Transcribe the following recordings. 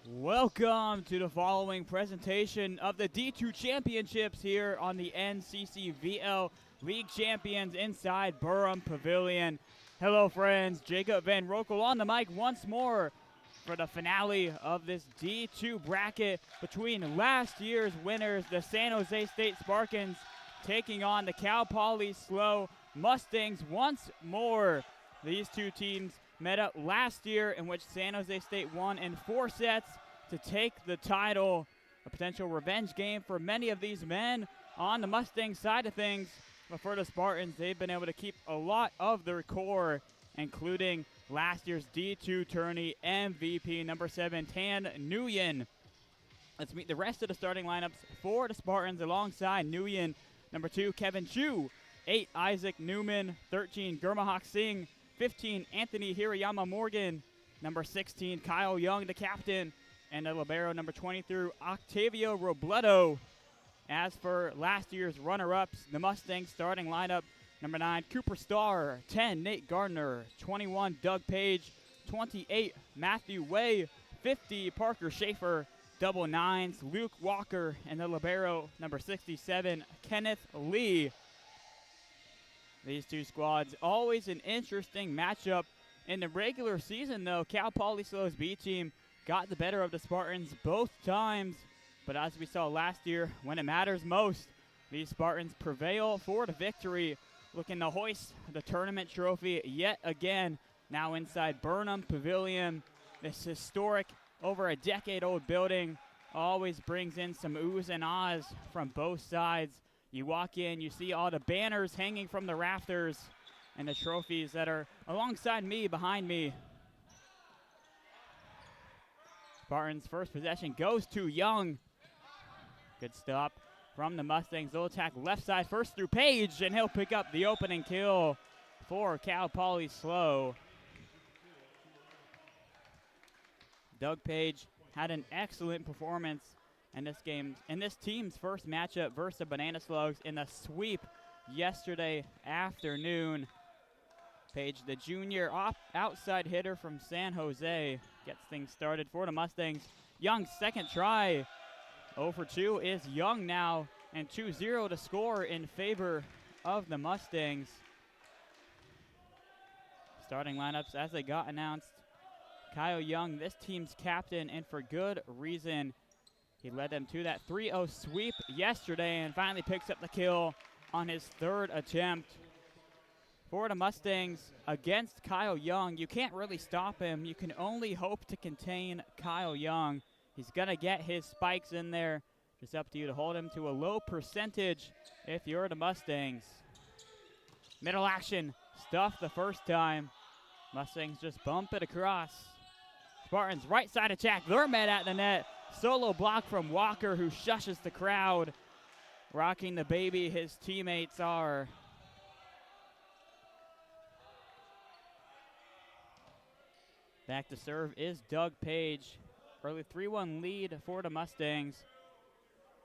Welcome to the following presentation of the D2 Championships here on the NCCVL League Champions inside Burham Pavilion. Hello friends, Jacob Van Rokel on the mic once more for the finale of this D2 bracket between last year's winners, the San Jose State Spartans, taking on the Cal Poly SLO Mustangs once more. These two teams met up last year, in which San Jose State won in 4 sets to take the title. A potential revenge game for many of these men on the Mustang side of things. But for the Spartans, they've been able to keep a lot of their core, including last year's D2 tourney MVP, number 7, Tan Nguyen. Let's meet the rest of the starting lineups for the Spartans. Alongside Nguyen, number 2, Kevin Chu, 8, Isaac Newman, 13, Gurmahak Singh, 15, Anthony Hirayama Morgan, number 16, Kyle Young, the captain, and the libero, number 23, Octavio Robledo. As for last year's runner-ups, the Mustangs starting lineup, number 9, Cooper Starr, 10, Nate Gardner, 21, Doug Page, 28, Matthew Way, 50, Parker Schaefer, double nines, Luke Walker, and the libero, number 67, Kenneth Lee. These two squads, always an interesting matchup. In the regular season, though, Cal Poly SLO's B team got the better of the Spartans both times. But as we saw last year, when it matters most, these Spartans prevail for the victory, looking to hoist the tournament trophy yet again, now inside Burnham Pavilion. This historic, over a decade-old building always brings in some oohs and ahs from both sides. You walk in, you see all the banners hanging from the rafters and the trophies that are alongside me, behind me. Spartans' first possession goes to Young. Good stop from the Mustangs. They'll attack left side first through Page, and he'll pick up the opening kill for Cal Poly SLO. Doug Page had an excellent performance in this game, in this team's first matchup versus the Banana Slugs in the sweep yesterday afternoon. Page, the junior outside hitter from San Jose, gets things started for the Mustangs. Young's second try, 0 for 2 is Young now, and 2-0 to score in favor of the Mustangs. Starting lineups as they got announced. Kyle Young, this team's captain, and for good reason. He led them to that 3-0 sweep yesterday and finally picks up the kill on his 3rd attempt. For the Mustangs, against Kyle Young, you can't really stop him. You can only hope to contain Kyle Young. He's going to get his spikes in there. It's up to you to hold him to a low percentage if you're the Mustangs. Middle action, stuffed the first time. Mustangs just bump it across. Spartans right side attack. They're met at the net. Solo block from Walker, who shushes the crowd. Rocking the baby, his teammates are. Back to serve is Doug Page. Early 3-1 lead for the Mustangs.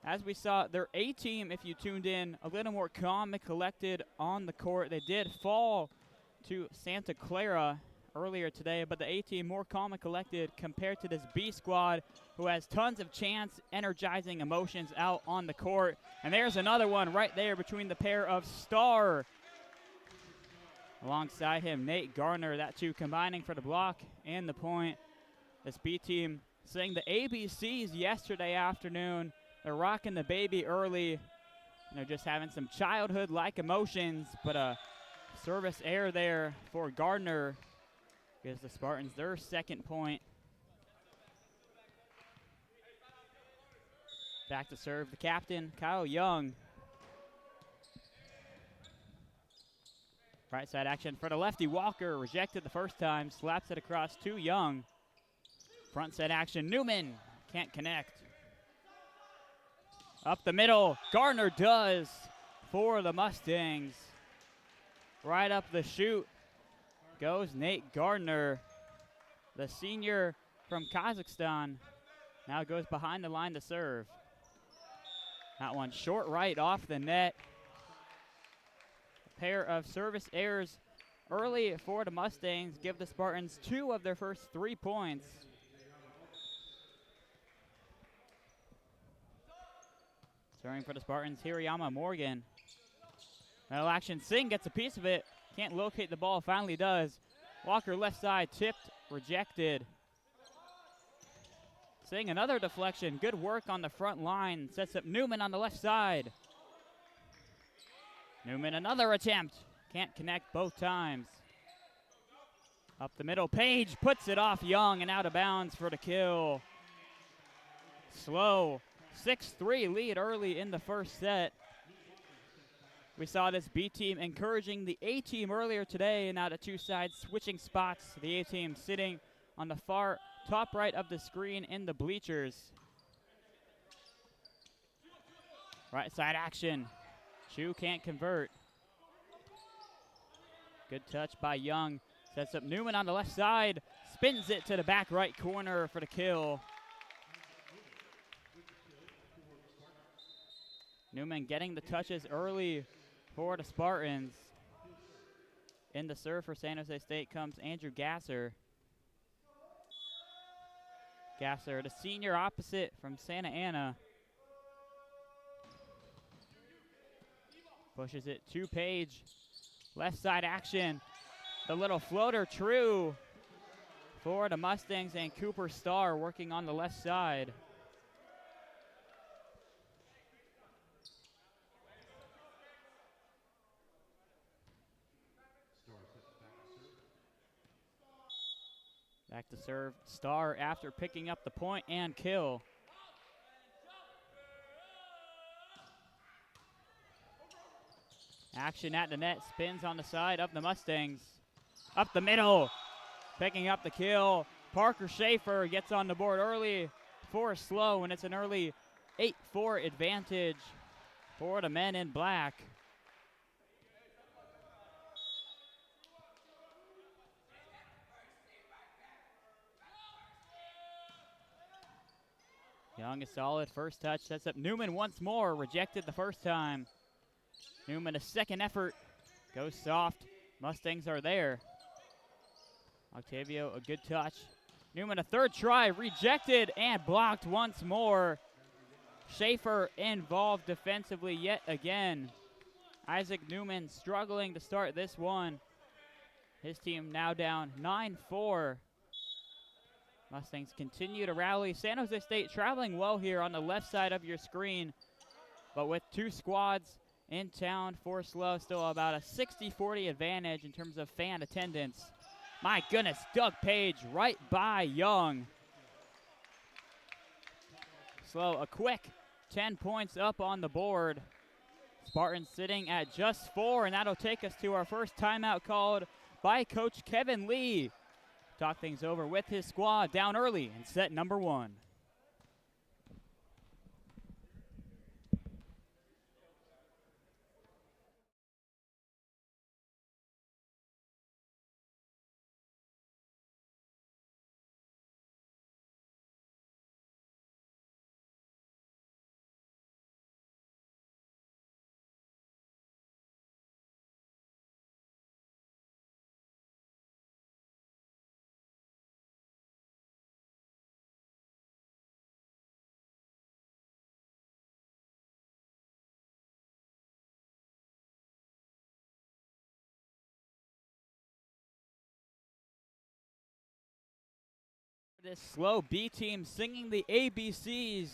As we saw, their A team, if you tuned in, a little more calm and collected on the court. They did fall to Santa Clara earlier today, but the A team more calm and collected compared to this B squad, who has tons of chance, energizing emotions out on the court. And there's another one right there between the pair of Starr. Alongside him, Nate Gardner, that two combining for the block and the point. This B team sang the ABCs yesterday afternoon. They're rocking the baby early, and they're just having some childhood-like emotions, but a service error there for Gardner gives the Spartans their 2nd point. Back to serve the captain, Kyle Young. Right side action for the lefty. Walker rejected the first time, slaps it across to Young. Front side action, Newman can't connect. Up the middle, Gardner does for the Mustangs. Right up the chute goes Nate Gardner, the senior from Kazakhstan. Now goes behind the line to serve. That one short right off the net. A pair of service errors early for the Mustangs give the Spartans 2 of their first 3 points. Serving for the Spartans, Hirayama Morgan. Middle action, Singh gets a piece of it. Can't locate the ball, finally does. Walker left side, tipped, rejected. Singh, another deflection. Good work on the front line. Sets up Newman on the left side. Newman, another attempt. Can't connect both times. Up the middle, Page puts it off Young and out of bounds for the kill. SLO, 6-3 lead early in the first set. We saw this B team encouraging the A team earlier today, and now the two sides switching spots. The A team sitting on the far top right of the screen in the bleachers. Right side action. Chu can't convert. Good touch by Young. Sets up Newman on the left side. Spins it to the back right corner for the kill. Newman getting the touches early for the Spartans. In the serve for San Jose State comes Andrew Gasser. Gasser, the senior opposite from Santa Ana. Pushes it to Page. Left side action. The little floater true for the Mustangs, and Cooper Starr working on the left side. Back to serve Starr after picking up the point and kill. Action at the net, spins on the side of the Mustangs. Up the middle, picking up the kill. Parker Schaefer gets on the board early for SLO, and it's an early 8-4 advantage for the men in black. Young is solid, first touch, sets up Newman once more, rejected the first time. Newman, a second effort, goes soft. Mustangs are there. Octavio, a good touch. Newman, a third try, rejected and blocked once more. Schaefer involved defensively yet again. Isaac Newman struggling to start this one. His team now down 9-4. Mustangs continue to rally. San Jose State traveling well here on the left side of your screen, but with two squads in town for SLO, still about a 60-40 advantage in terms of fan attendance. My goodness, Doug Page right by Young. SLO, a quick 10 points up on the board. Spartans sitting at just 4, and that'll take us to our first timeout called by Coach Kevin Lee. Talk things over with his squad down early in set number 1. This SLO B team singing the ABCs,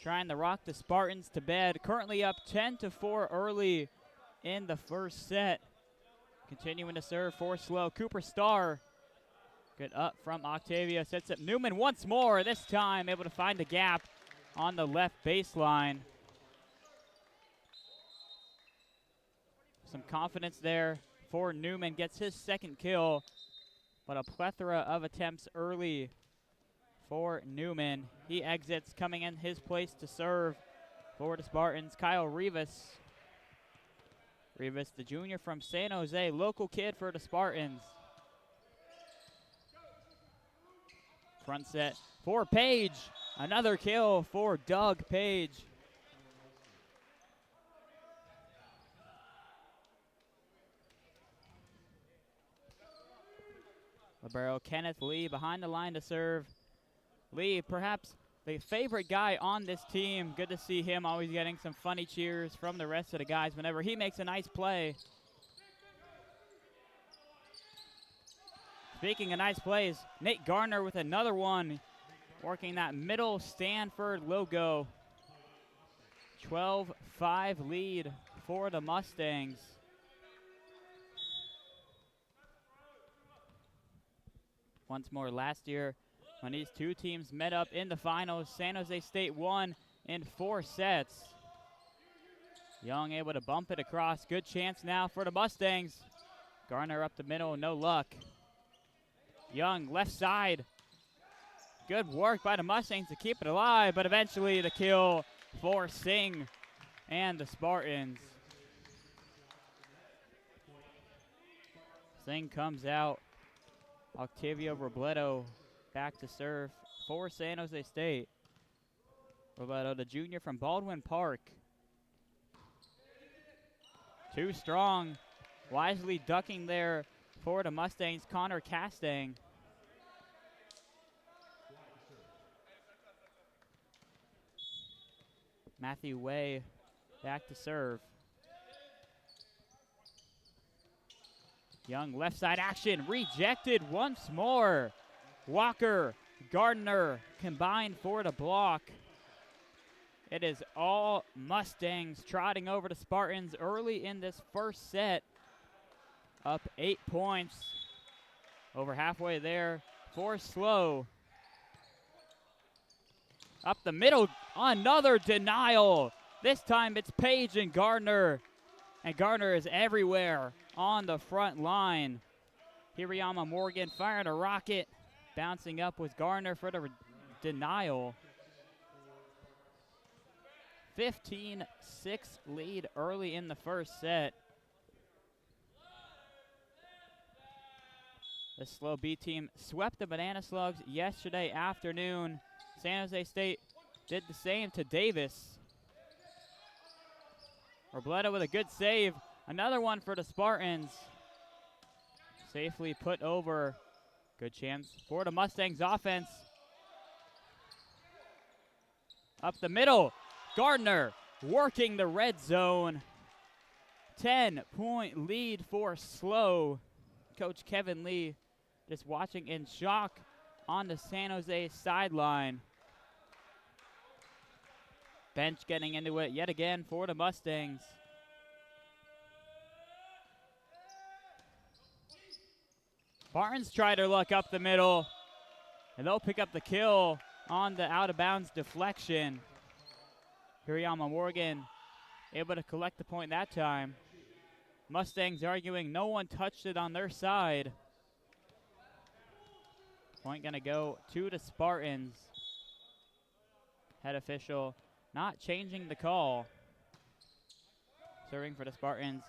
trying to rock the Spartans to bed. Currently up 10-4 early in the first set. Continuing to serve for SLO. Cooper Starr, good up from Octavia, sets up Newman once more, this time able to find the gap on the left baseline. Some confidence there for Newman, gets his second kill, but a plethora of attempts early for Newman. He exits, coming in his place to serve for the Spartans, Kyle Rivas. Rivas, the junior from San Jose, local kid for the Spartans. Front set for Page. Another kill for Doug Page. Libero Kenneth Lee behind the line to serve. Lee perhaps the favorite guy on this team. Good to see him always getting some funny cheers from the rest of the guys whenever he makes a nice play. Speaking of nice plays, Nate Gardner with another one, working that middle Stanford logo. 12-5 lead for the Mustangs. Once more, last year when these two teams met up in the finals, San Jose State won in 4 sets. Young able to bump it across. Good chance now for the Mustangs. Gardner up the middle, no luck. Young left side. Good work by the Mustangs to keep it alive, but eventually the kill for Singh and the Spartans. Singh comes out. Octavio Robledo back to serve for San Jose State. Robledo, the junior from Baldwin Park. Too strong. Wisely ducking there for the Mustangs, Connor Castang. Matthew Way back to serve. Young left side action, rejected once more. Walker, Gardner combined for the block. It is all Mustangs trotting over the Spartans early in this first set. Up 8 points. Over halfway there for SLO. Up the middle, another denial. This time it's Page and Gardner. And Gardner is everywhere on the front line. Hirayama Morgan firing a rocket. Bouncing up with Gardner for the denial. 15-6 lead early in the first set. The SLO B team swept the Banana Slugs yesterday afternoon. San Jose State did the same to Davis. Robledo with a good save. Another one for the Spartans. Safely put over. Good chance for the Mustangs offense. Up the middle. Gardner working the red zone. 10-point lead for SLO. Coach Kevin Lee just watching in shock on the San Jose sideline. Bench getting into it yet again for the Mustangs. Spartans try their luck up the middle, and they'll pick up the kill on the out-of-bounds deflection. Hirayama Morgan able to collect the point that time. Mustangs arguing no one touched it on their side. Point gonna go to the Spartans. Head official not changing the call. Serving for the Spartans,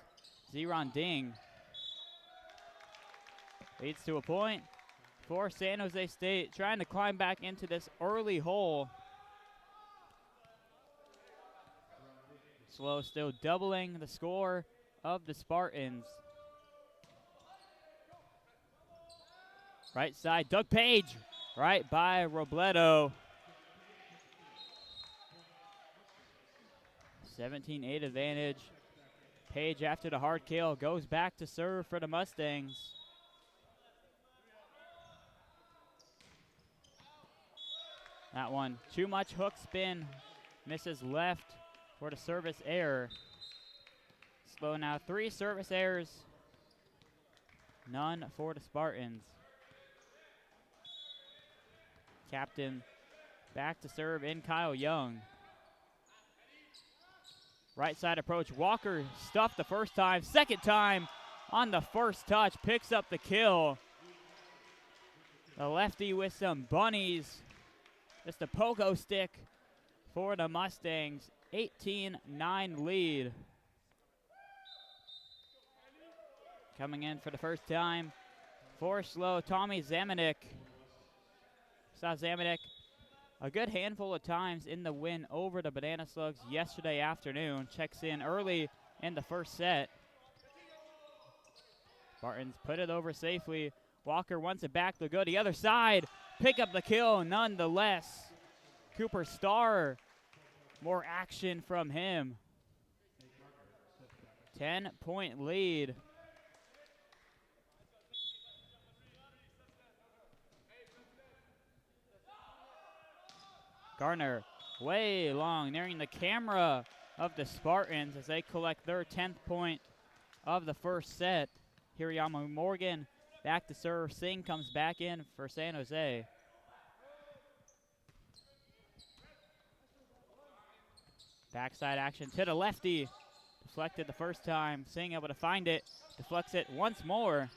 Zeron Ding. Leads to a point for San Jose State, trying to climb back into this early hole. SLO still doubling the score of the Spartans. Right side, Doug Page, right by Robledo. 17-8 advantage. Page after the hard kill goes back to serve for the Mustangs. That one, too much hook spin, misses left for the service error. SLO now 3 service errors, none for the Spartans. Captain back to serve in Kyle Young. Right side approach, Walker stuffed the first time, second time on the first touch, picks up the kill. The lefty with some bunnies, just a pogo stick for the Mustangs, 18-9 lead. Coming in for the first time for SLO, Tommy Zamenik. Saw Zamenik a good handful of times in the win over the Banana Slugs yesterday afternoon. Checks in early in the first set. Spartans put it over safely. Walker wants it back. They'll go to the other side. Pick up the kill nonetheless. Cooper Starr. More action from him. 10-point lead. Gardner way long, nearing the camera of the Spartans as they collect their 10th point of the first set. Hirayama Morgan back to serve. Singh comes back in for San Jose. Backside action to the lefty. Deflected the first time. Singh able to find it. Deflects it once more.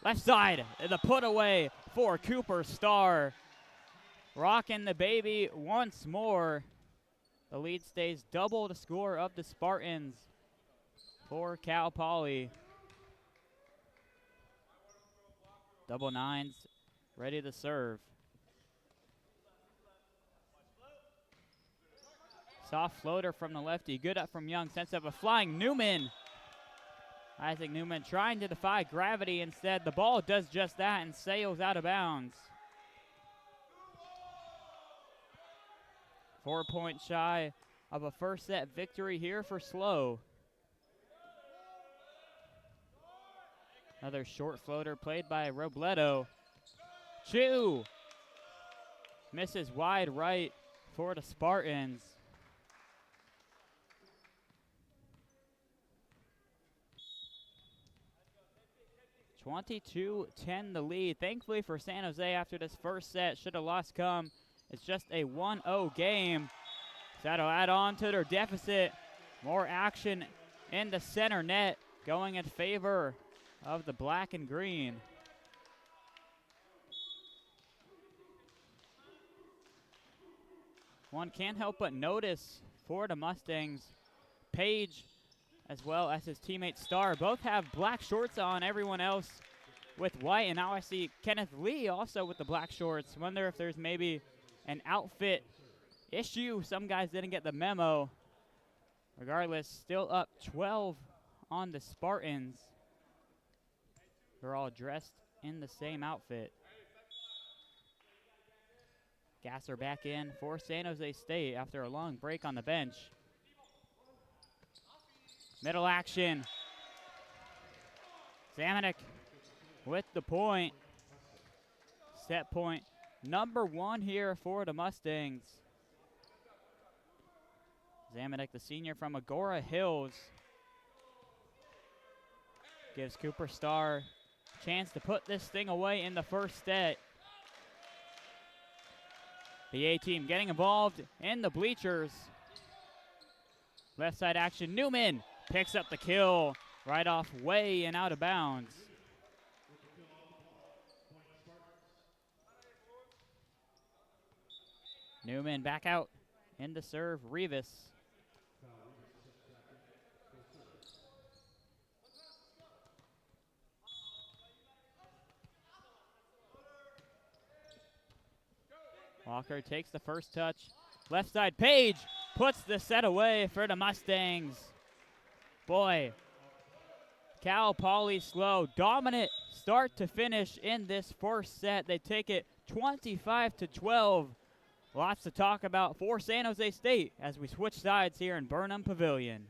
Left side, the put away for Cooper Starr. Rocking the baby once more. The lead stays double the score of the Spartans for Cal Poly. Double nines ready to serve. Soft floater from the lefty. Good up from Young. Sends up a flying Newman. Isaac Newman trying to defy gravity instead. The ball does just that and sails out of bounds. 4 points shy of a first set victory here for SLO. Another short floater played by Robledo. Chu misses wide right for the Spartans. (22-10) the lead. Thankfully for San Jose after this first set, should a loss come, it's just a 1-0 game. So that'll add on to their deficit. More action in the center net going in favor of the black and green. One can't help but notice for the Mustangs, Page as well as his teammate Starr both have black shorts on, everyone else with white, and now I see Kenneth Lee also with the black shorts. Wonder if there's maybe an outfit issue. Some guys didn't get the memo. Regardless, still up 12 on the Spartans. They're all dressed in the same outfit. Gasser back in for San Jose State after a long break on the bench. Middle action. Zamanek with the point. Set point number 1 here for the Mustangs. Zamanek, the senior from Agora Hills, gives Cooper Starr a chance to put this thing away in the first set. The A-team getting involved in the bleachers. Left side action, Newman picks up the kill right off way and out of bounds. Newman back out in the serve, Rivas. Walker takes the first touch. Left side, Page puts the set away for the Mustangs. Boy, Cal Poly SLO, dominant start to finish in this first set. They take it 25-12. Lots to talk about for San Jose State as we switch sides here in Burnham Pavilion.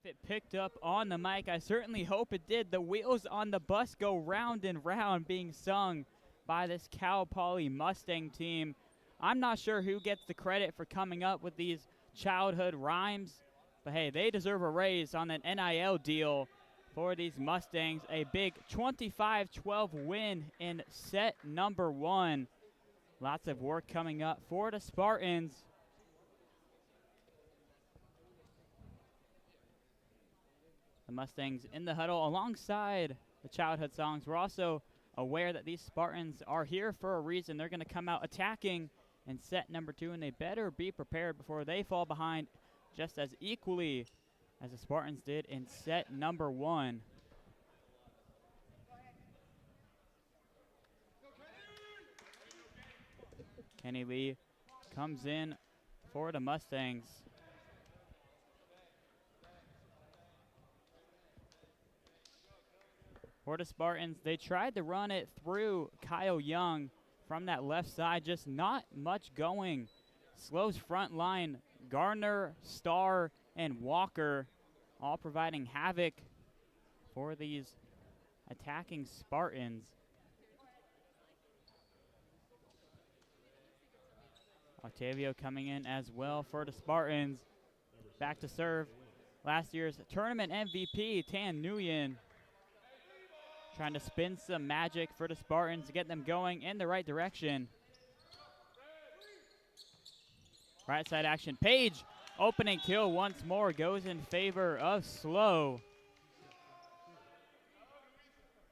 It picked up on the mic. I certainly hope it did. The wheels on the bus go round and round, being sung by this Cal Poly Mustang team. I'm not sure who gets the credit for coming up with these childhood rhymes, but hey, they deserve a raise on an NIL deal for these Mustangs. A big 25-12 win in set number 1. Lots of work coming up for the Spartans. The Mustangs in the huddle alongside the childhood songs. We're also aware that these Spartans are here for a reason. They're going to come out attacking in set number 2, and they better be prepared before they fall behind just as equally as the Spartans did in set number 1. Kenny Lee comes in for the Mustangs. For the Spartans, they tried to run it through Kyle Young from that left side, just not much going. Slo's front line, Garner, Starr, and Walker, all providing havoc for these attacking Spartans. Octavio coming in as well for the Spartans. Back to serve. Last year's tournament MVP, Tan Nguyen, trying to spin some magic for the Spartans to get them going in the right direction. Right side action. Page, opening kill once more, goes in favor of SLO.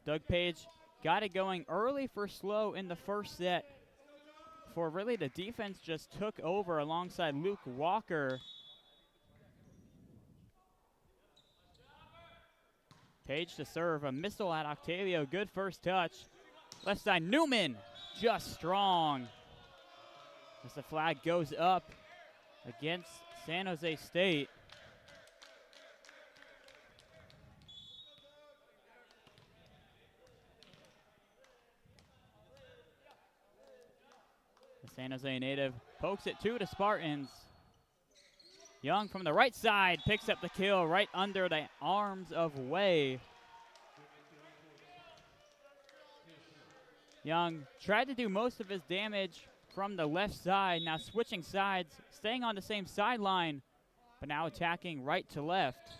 Doug Page got it going early for SLO in the first set, before really the defense just took over alongside Luke Walker. Page to serve, a missile at Octavio, good first touch. Left side, Newman, just strong. As the flag goes up against San Jose State. The San Jose native pokes it to the Spartans. Young from the right side picks up the kill right under the arms of Way. Young tried to do most of his damage from the left side, now switching sides, staying on the same sideline, but now attacking right to left.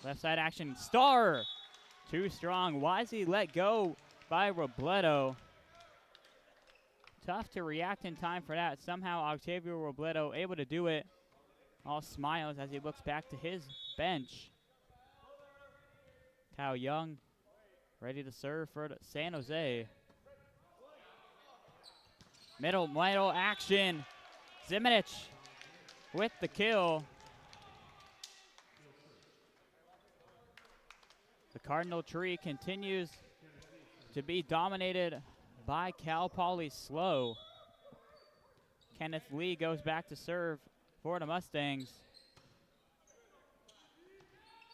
Left side action, Starr, too strong, wisely let go by Robledo. Tough to react in time for that. Somehow Octavio Robledo able to do it. All smiles as he looks back to his bench. Kyle Young ready to serve for San Jose. Middle action. Zimonich with the kill. The Cardinal Tree continues to be dominated by Cal Poly SLO. Kenneth Lee goes back to serve for the Mustangs.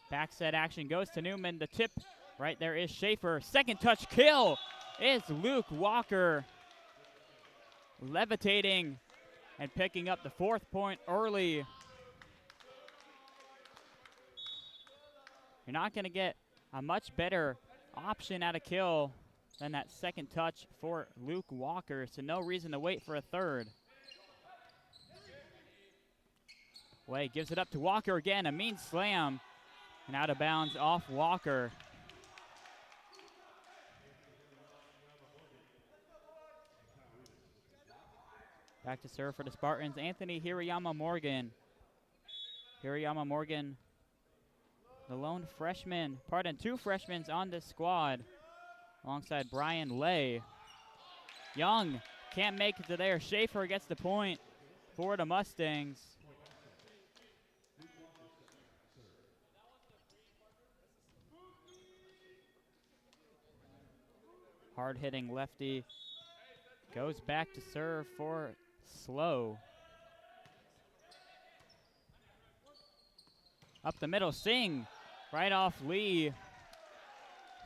Back set action goes to Newman. The tip right there is Schaefer. Second touch kill is Luke Walker. Levitating and picking up the 4th point early. You're not going to get a much better option at a kill than that second touch for Luke Walker, so no reason to wait for a third. Way gives it up to Walker again, a mean slam, and out of bounds off Walker. Back to serve for the Spartans, Anthony Hirayama Morgan. Hirayama Morgan, the lone freshman, two freshmen on this squad, alongside Brian Lay. Young can't make it to there. Schaefer gets the point for the Mustangs. Hard-hitting lefty goes back to serve for SLO. Up the middle, Singh right off Lee.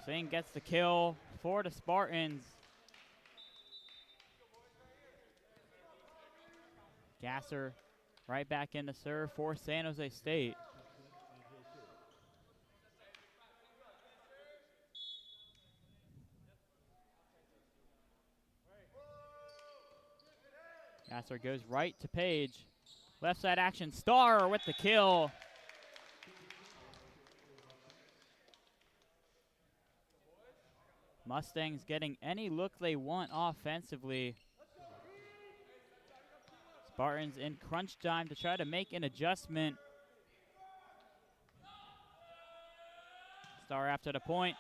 Singh gets the kill for the Spartans. Gasser right back in to serve for San Jose State. Gasser goes right to Page. Left side action, Starr with the kill. Mustangs getting any look they want offensively. Spartans in crunch time to try to make an adjustment. Starr after the point,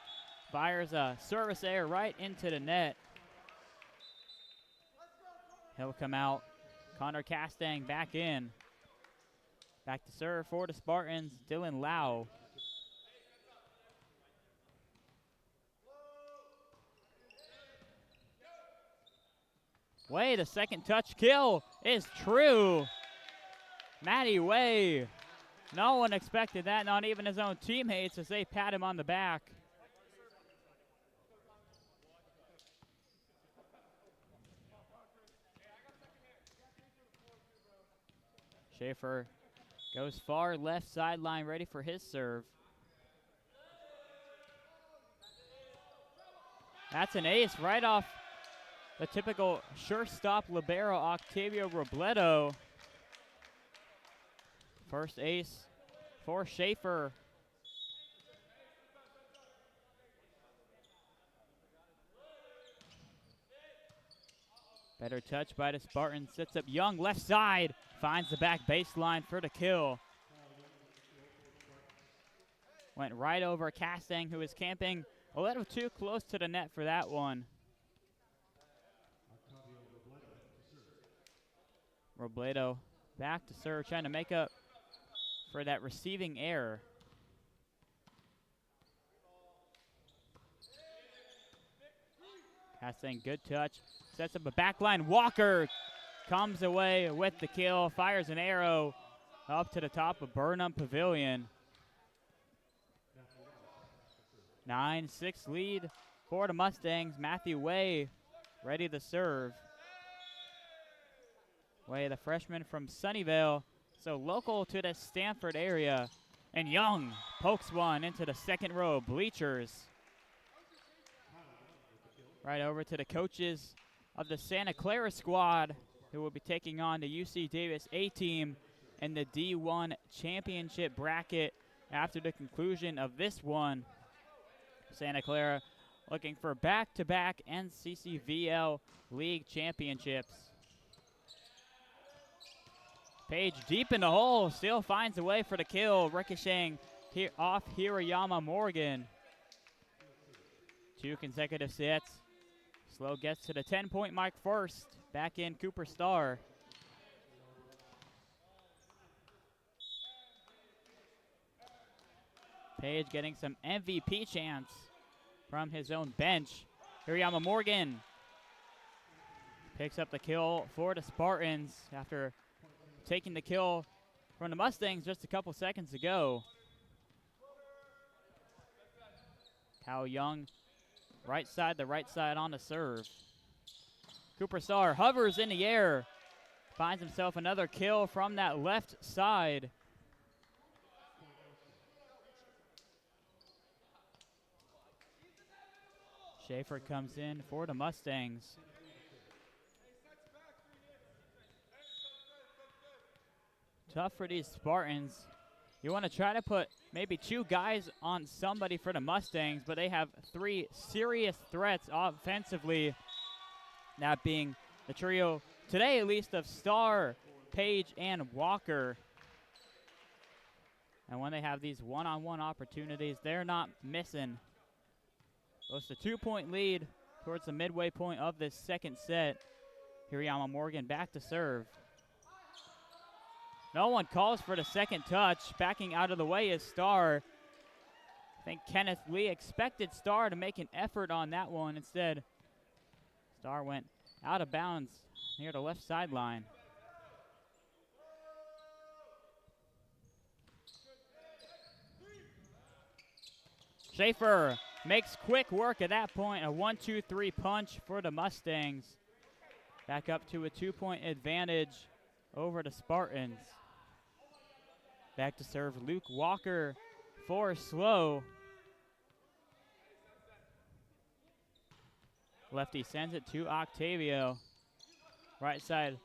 fires a service error right into the net. He'll come out. Connor Castang back in. Back to serve for the Spartans, Dylan Lau. Way, the second touch kill is true. Matty Way. No one expected that, not even his own teammates, as they pat him on the back. Schaefer goes far left sideline, ready for his serve. That's an ace right off the typical sure stop libero, Octavio Robledo. First ace for Schaefer. Better touch by the Spartans. Sets up Young left side. Finds the back baseline for the kill. Went right over Castang, who is camping a little too close to the net for that one. Robledo back to serve, trying to make up for that receiving error. Castang, good touch. Sets up a backline. Walker comes away with the kill, fires an arrow up to the top of Burnham Pavilion. 9-6 lead for the Mustangs. Matthew Way ready to serve. Way, the freshman from Sunnyvale, so local to the Stanford area. And Young pokes one into the second row bleachers. Right over to the coaches of the Santa Clara squad, who will be taking on the UC Davis A team in the D1 championship bracket after the conclusion of this one. Santa Clara looking for back-to-back NCCVL league championships. Page deep in the hole, still finds a way for the kill, ricocheting off Hirayama Morgan. 2 consecutive sets. SLO gets to the 10-point mark first. Back in Cooper Starr. Page getting some MVP chance from his own bench. Hirayama Morgan picks up the kill for the Spartans after taking the kill from the Mustangs just a couple seconds ago. Kyle Young, right side on the serve. Cooper Starr hovers in the air, finds himself another kill from that left side. Schaefer comes in for the Mustangs. Tough for these Spartans. You want to try to put maybe 2 guys on somebody for the Mustangs, but they have 3 serious threats offensively. That being the trio, today at least, of Starr, Page, and Walker. And when they have these one-on-one opportunities, they're not missing. Close to 2-point lead towards the midway point of this second set. Hirayama Morgan back to serve. No one calls for the second touch. Backing out of the way is Starr. I think Kenneth Lee expected Starr to make an effort on that one. Instead, Starr went out of bounds near the left sideline. Schaefer makes quick work at that point. A 1-2-3 punch for the Mustangs. Back up to a 2-point advantage over to Spartans. Back to serve Luke Walker for SLO. Lefty sends it to Octavio. Right side,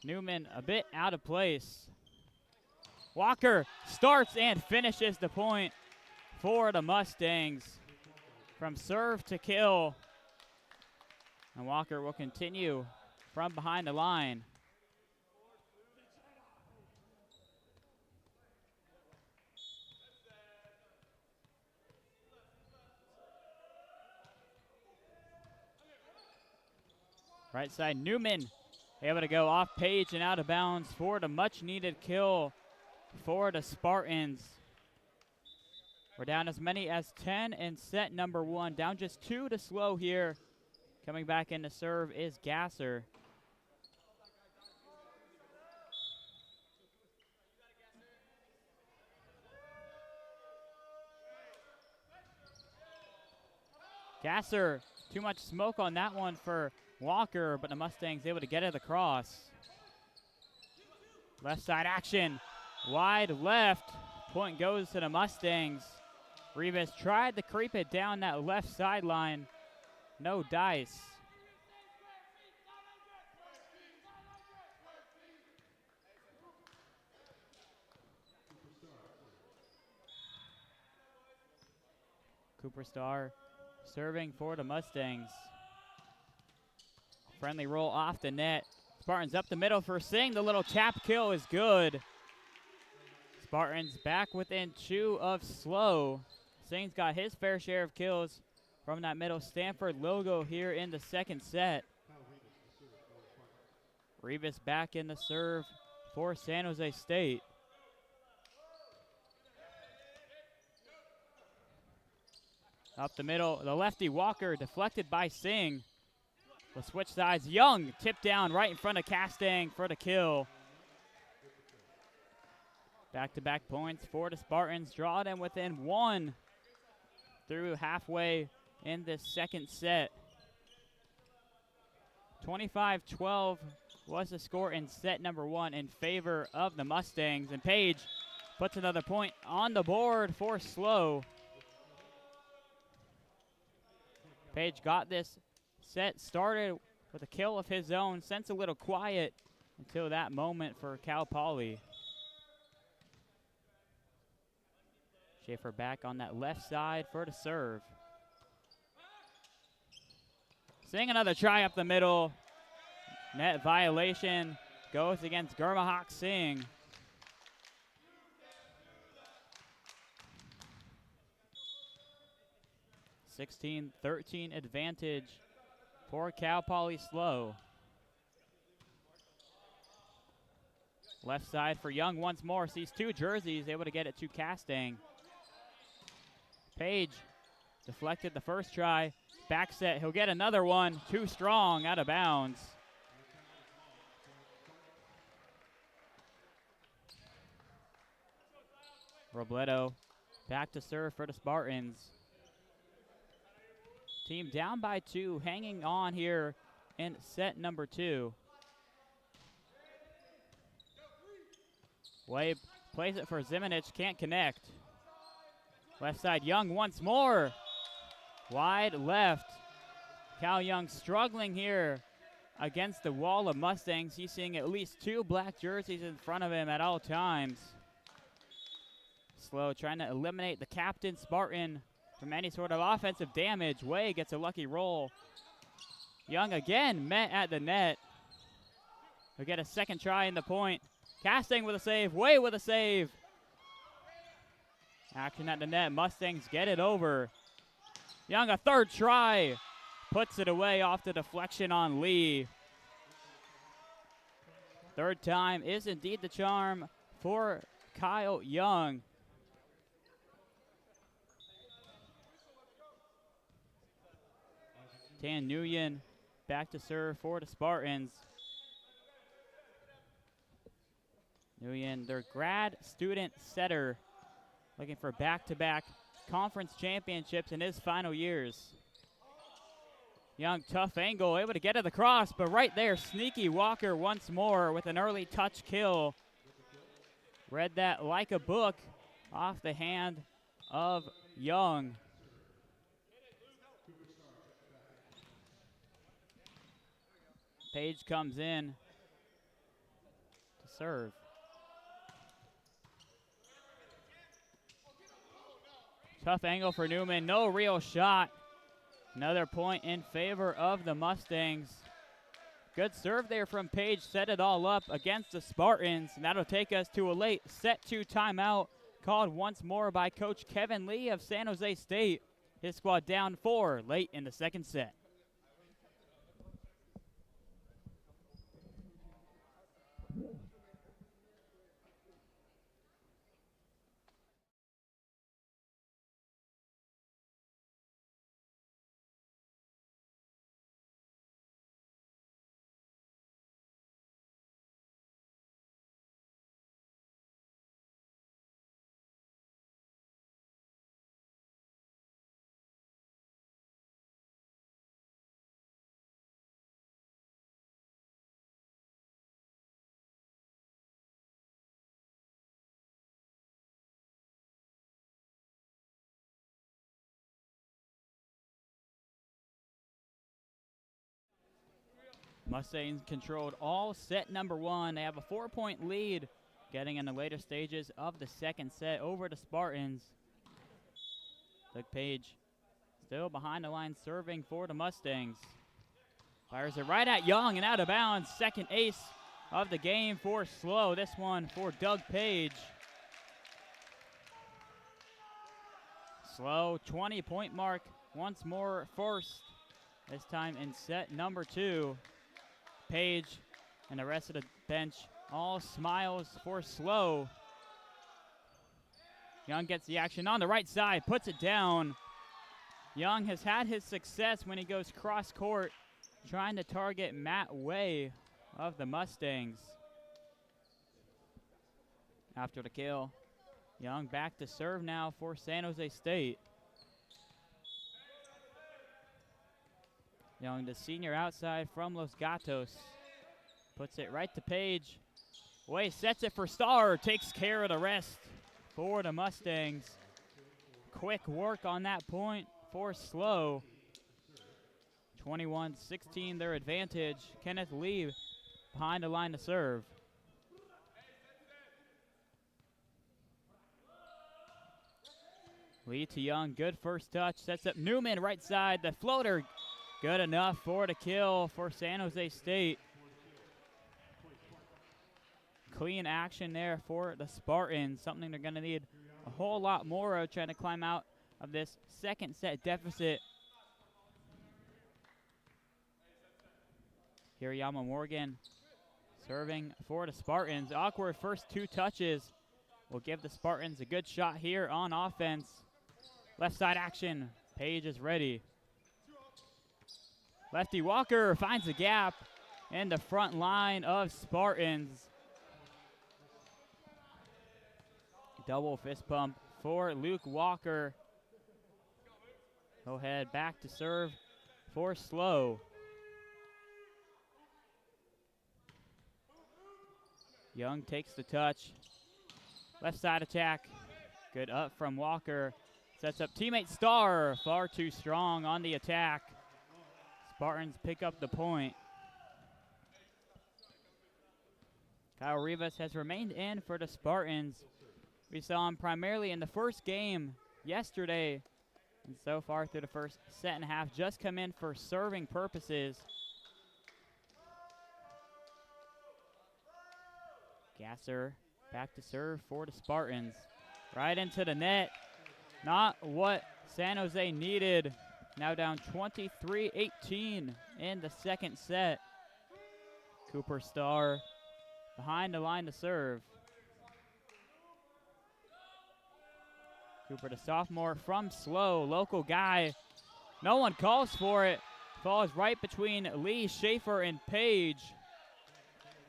Newman a bit out of place. Walker starts and finishes the point for the Mustangs. From serve to kill. And Walker will continue from behind the line. Right side, Newman able to go off page and out of bounds for the much needed kill for the Spartans. We're down as many as 10 in set number 1. Down just 2 to SLO here. Coming back in to serve is Gasser. Gasser, too much smoke on that one for Walker, but the Mustangs able to get it across. Left side action, wide left. Point goes to the Mustangs. Rivas tried to creep it down that left sideline. No dice. Cooper Star serving for the Mustangs. Friendly roll off the net. Spartans up the middle for Singh. The little tap kill is good. Spartans back within 2 of SLO. Singh's got his fair share of kills from that middle Stanford logo here in the second set. Rivas back in the serve for San Jose State. Up the middle, the lefty Walker deflected by Singh. The switch sides, Young tipped down right in front of Castang for the kill. Back-to-back points for the Spartans. Draw them within 1 through halfway in this second set. 25-12 was the score in set number 1 in favor of the Mustangs. And Page puts another point on the board for SLO. Page got this set started with a kill of his own. Sent a little quiet until that moment for Cal Poly. Schaefer back on that left side for the serve. Seeing another try up the middle. Net violation goes against Gurmahak Singh. (16-13) advantage for Cal Poly SLO. Left side for Young once more. Sees 2 jerseys, able to get it to Castang. Page deflected the first try. Back set, he'll get another one. Too strong, out of bounds. Robledo back to serve for the Spartans. Team down by 2, hanging on here in set number 2. Wade plays it for Zimonich, can't connect. Left side, Young once more. Wide left. Cal Young struggling here against the wall of Mustangs. He's seeing at least 2 black jerseys in front of him at all times. SLO trying to eliminate the captain Spartan from any sort of offensive damage. Way gets a lucky roll. Young again met at the net. He'll get a second try in the point. Castang with a save. Way with a save. Action at the net. Mustangs get it over. Young, a third try. Puts it away off the deflection on Lee. Third time is indeed the charm for Kyle Young. Tan Nguyen back to serve for the Spartans. Nguyen, their grad student setter, looking for back-to-back conference championships in his final years. Young, tough angle, able to get to the cross, but right there, sneaky Walker once more with an early touch kill. Read that like a book off the hand of Young. Page comes in to serve. Tough angle for Newman, no real shot. Another point in favor of the Mustangs. Good serve there from Page, set it all up against the Spartans, and that'll take us to a late set 2 timeout called once more by Coach Kevin Lee of San Jose State. His squad down 4 late in the second set. Mustangs controlled all set number 1. They have a 4-point lead getting in the later stages of the second set over the Spartans. Doug Page still behind the line serving for the Mustangs. Fires it right at Young and out of bounds. Second ace of the game for SLO. This one for Doug Page. SLO 20-point mark once more first. This time in set number 2. Page and the rest of the bench all smiles for SLO. Young gets the action on the right side, puts it down. Young has had his success when he goes cross court, trying to target Matt Way of the Mustangs. After the kill, Young back to serve now for San Jose State. Young, the senior outside from Los Gatos, puts it right to Page. Way sets it for Starr, takes care of the rest for the Mustangs. Quick work on that point for SLO. 21-16 their advantage. Kenneth Lee behind the line to serve. Lee to Young, good first touch, sets up Newman right side, the floater good enough for the kill for San Jose State. Clean action there for the Spartans, something they're gonna need a whole lot more of, trying to climb out of this second set deficit. Hirayama Morgan serving for the Spartans. Awkward first 2 touches will give the Spartans a good shot here on offense. Left side action, Page is ready. Lefty Walker finds a gap in the front line of Spartans. Double fist pump for Luke Walker. Go ahead, back to serve for SLO. Young takes the touch. Left side attack. Good up from Walker. Sets up teammate Starr. Far too strong on the attack. Spartans pick up the point. Kyle Rivas has remained in for the Spartans. We saw him primarily in the first game yesterday, and so far through the first set and a half, just come in for serving purposes. Gasser back to serve for the Spartans. Right into the net. Not what San Jose needed. Now down 23-18 in the second set. Cooper Starr behind the line to serve. Cooper, the sophomore from SLO, local guy. No one calls for it. Falls right between Lee, Schaefer, and Page.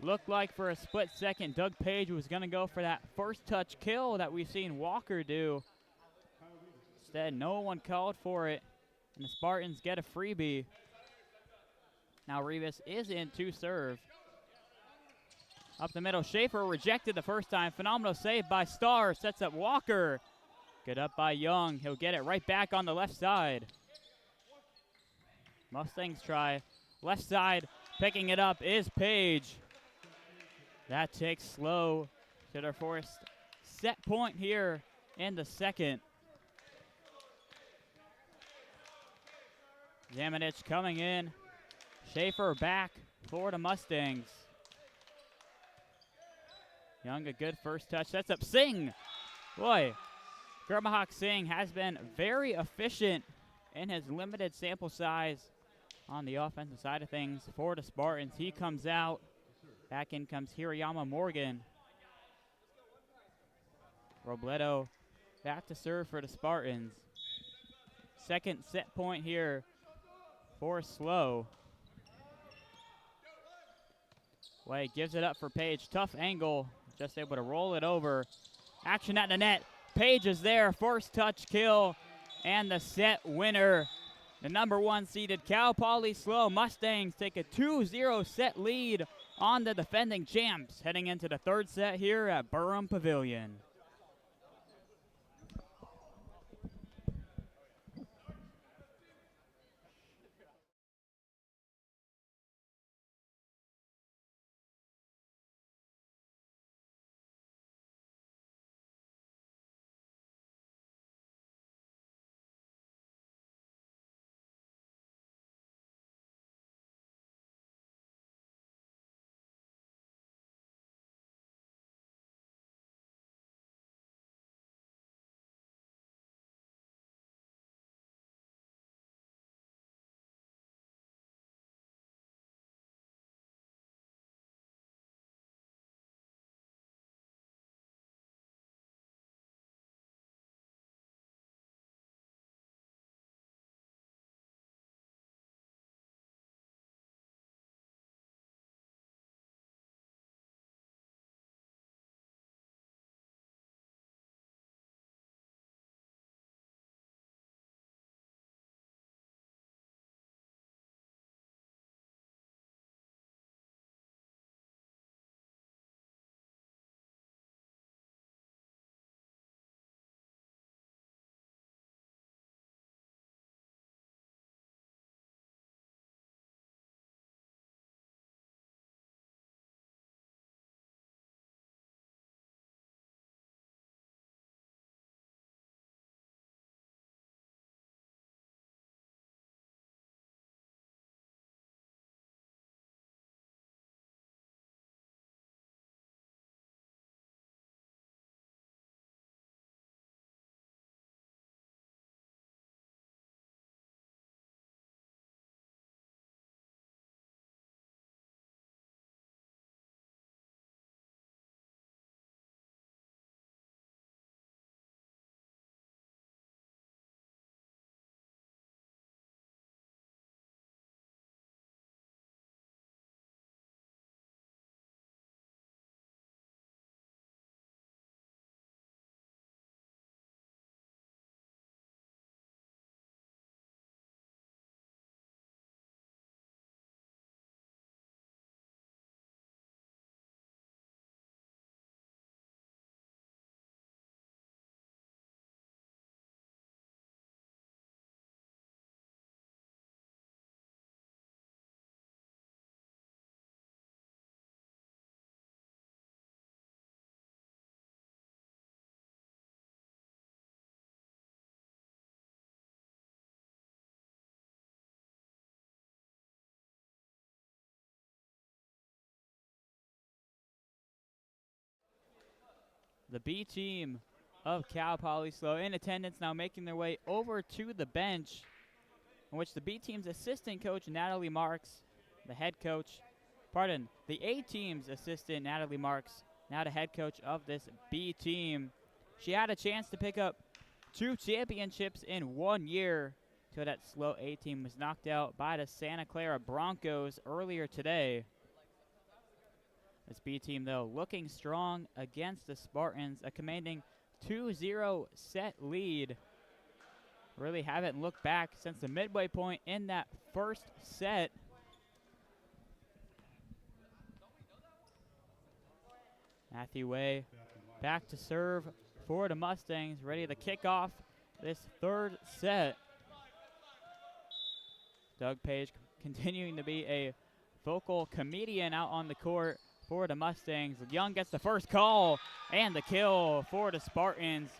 Looked like for a split second Doug Page was going to go for that first touch kill that we've seen Walker do. Instead, no one called for it, and the Spartans get a freebie. Now Rivas is in to serve. Up the middle, Schaefer rejected the first time. Phenomenal save by Starr, sets up Walker. Good up by Young, he'll get it right back on the left side. Mustangs try, left side, picking it up is Page. That takes SLO to their first set point here in the second. Zamanich coming in. Schaefer back for the Mustangs. Young, a good first touch. Sets up Singh. Boy, Gurmahak Singh has been very efficient in his limited sample size on the offensive side of things for the Spartans. He comes out. Back in comes Hirayama Morgan. Robledo back to serve for the Spartans. Second set point here for SLO. Way gives it up for Page. Tough angle. Just able to roll it over. Action at the net. Page is there. First touch kill. And the set winner. The number 1 seeded Cal Poly SLO Mustangs take a 2-0 set lead on the defending champs. Heading into the third set here at Burham Pavilion. The B team of Cal Poly SLO in attendance now, making their way over to the bench, in which the B team's assistant coach, Natalie Marks, the head coach, the A team's assistant, Natalie Marks, now the head coach of this B team. She had a chance to pick up 2 championships in 1 year till that SLO A team was knocked out by the Santa Clara Broncos earlier today. This B team, though, looking strong against the Spartans, a commanding 2-0 set lead. Really haven't looked back since the midway point in that first set. Matthew Way back to serve for the Mustangs, ready to kick off this third set. Doug Page continuing to be a vocal comedian out on the court for the Mustangs. Young gets the first call and the kill for the Spartans.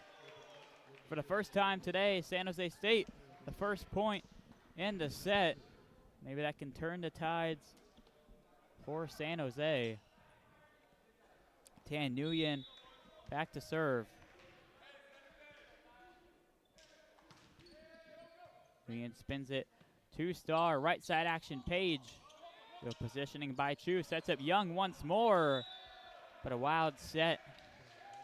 For the first time today, San Jose State, the first point in the set. Maybe that can turn the tides for San Jose. Tan Nguyen back to serve. Nguyen spins it to Star, right side action, Page. Good positioning by Chu, sets up Young once more, but a wild set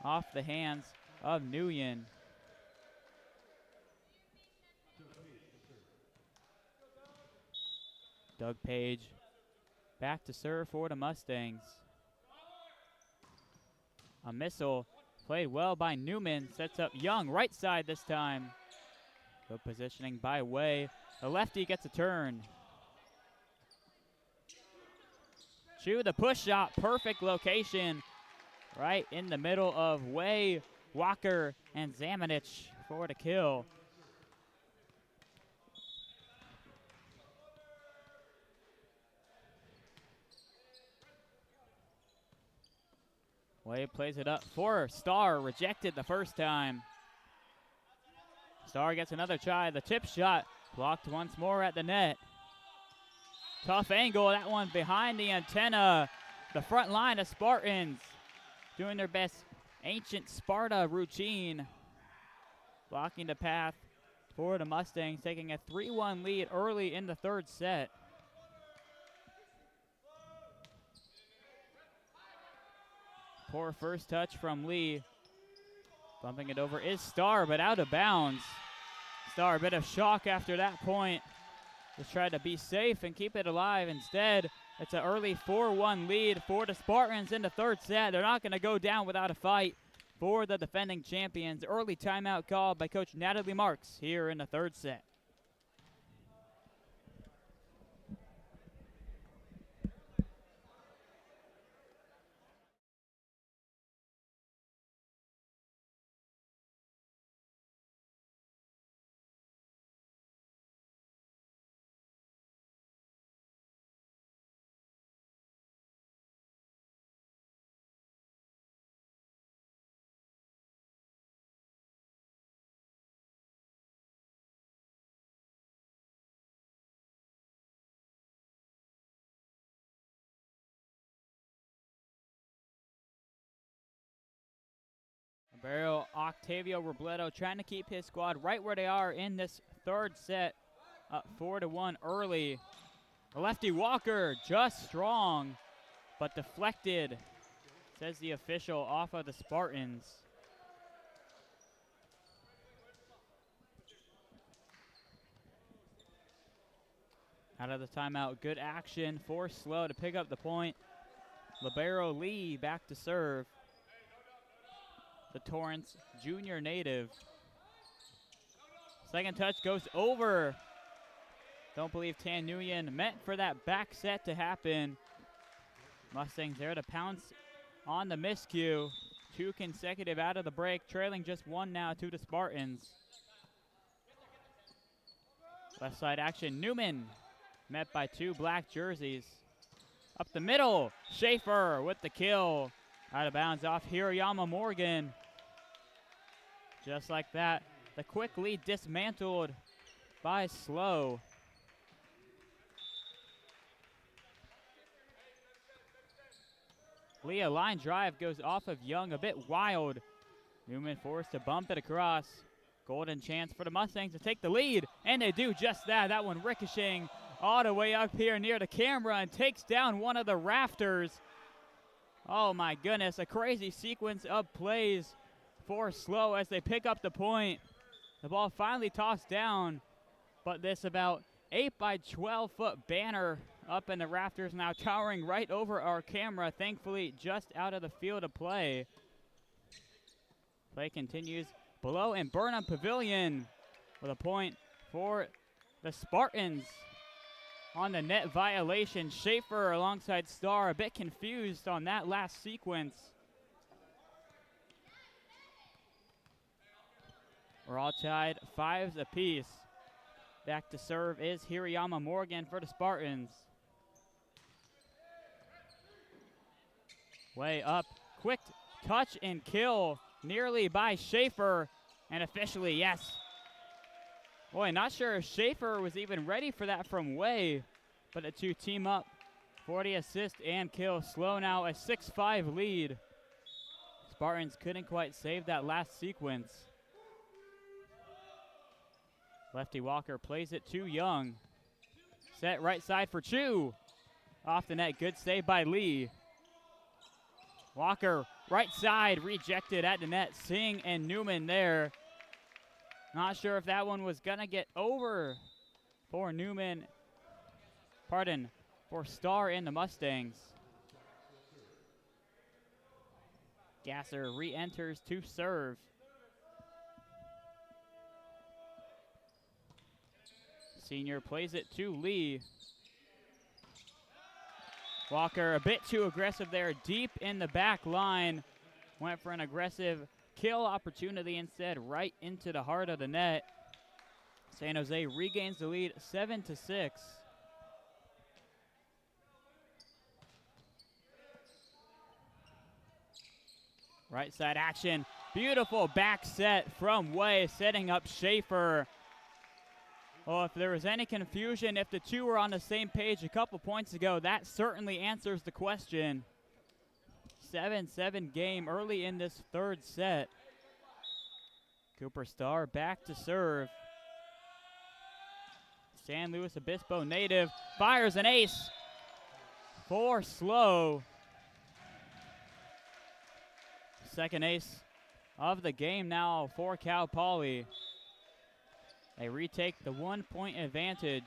off the hands of Nguyen. Doug Page back to serve for the Mustangs. A missile played well by Newman, sets up Young, right side this time. Good positioning by Way. The lefty gets a turn. Chu, the push shot, perfect location, right in the middle of Way, Walker, and Zamanich for the kill. Way plays it up for Star, rejected the first time. Star gets another try, the tip shot, blocked once more at the net. Tough angle, that one behind the antenna. The front line of Spartans doing their best ancient Sparta routine. Blocking the path for the Mustangs, taking a 3-1 lead early in the third set. Poor first touch from Lee. Bumping it over is Star, but out of bounds. Star, a bit of shock after that point. Just tried to be safe and keep it alive. Instead, it's an early 4-1 lead for the Spartans in the third set. They're not going to go down without a fight for the defending champions. Early timeout called by Coach Natalie Marks here in the third set. Barrel Octavio Robledo trying to keep his squad right where they are in this third set, up 4-1 early. The lefty Walker just strong, but deflected, says the official, off of the Spartans. Out of the timeout, good action for SLO to pick up the point. Libero Lee back to serve. The Torrance junior native. Second touch goes over. Don't believe Tan Nguyen meant for that back set to happen. Mustangs there to pounce on the miscue. 2 consecutive out of the break, trailing just 1 now to the Spartans. Left side action, Newman met by 2 black jerseys. Up the middle, Schaefer with the kill. Out of bounds off Hirayama Morgan. Just like that, the quick lead dismantled by SLO. Leah line drive goes off of Young, a bit wild. Newman forced to bump it across. Golden chance for the Mustangs to take the lead, and they do just that. That one ricocheting all the way up here near the camera and takes down one of the rafters. Oh my goodness, a crazy sequence of plays for SLO as they pick up the point. The ball finally tossed down, but this about 8 by 12 foot banner up in the rafters now towering right over our camera, thankfully just out of the field of play. Play continues below in Burnham Pavilion with a point for the Spartans. On the net violation, Schaefer alongside Star, a bit confused on that last sequence. We're all tied 5s apiece. Back to serve is Hirayama Morgan for the Spartans. Way up, quick touch and kill, nearly by Schaefer, and officially, yes. Boy, not sure if Schaefer was even ready for that from Way, but the two team up for the assist and kill. SLO now a 6-5 lead. Spartans couldn't quite save that last sequence. Lefty Walker plays it to Young. Set right side for Chu. Off the net, good save by Lee. Walker, right side, rejected at the net. Singh and Newman there. Not sure if that one was gonna get over for Newman. Pardon, for Starr and the Mustangs. Gasser re-enters to serve. Senior plays it to Lee. Walker a bit too aggressive there, deep in the back line. Went for an aggressive kill opportunity instead, right into the heart of the net. San Jose regains the lead 7-6. Right side action, beautiful back set from Way, setting up Schaefer. Well, if there was any confusion, if the two were on the same page a couple points ago, that certainly answers the question. 7-7 game early in this third set. Cooper Starr back to serve. San Luis Obispo native fires an ace for SLO. Second ace of the game now for Cal Poly. They retake the 1-point advantage.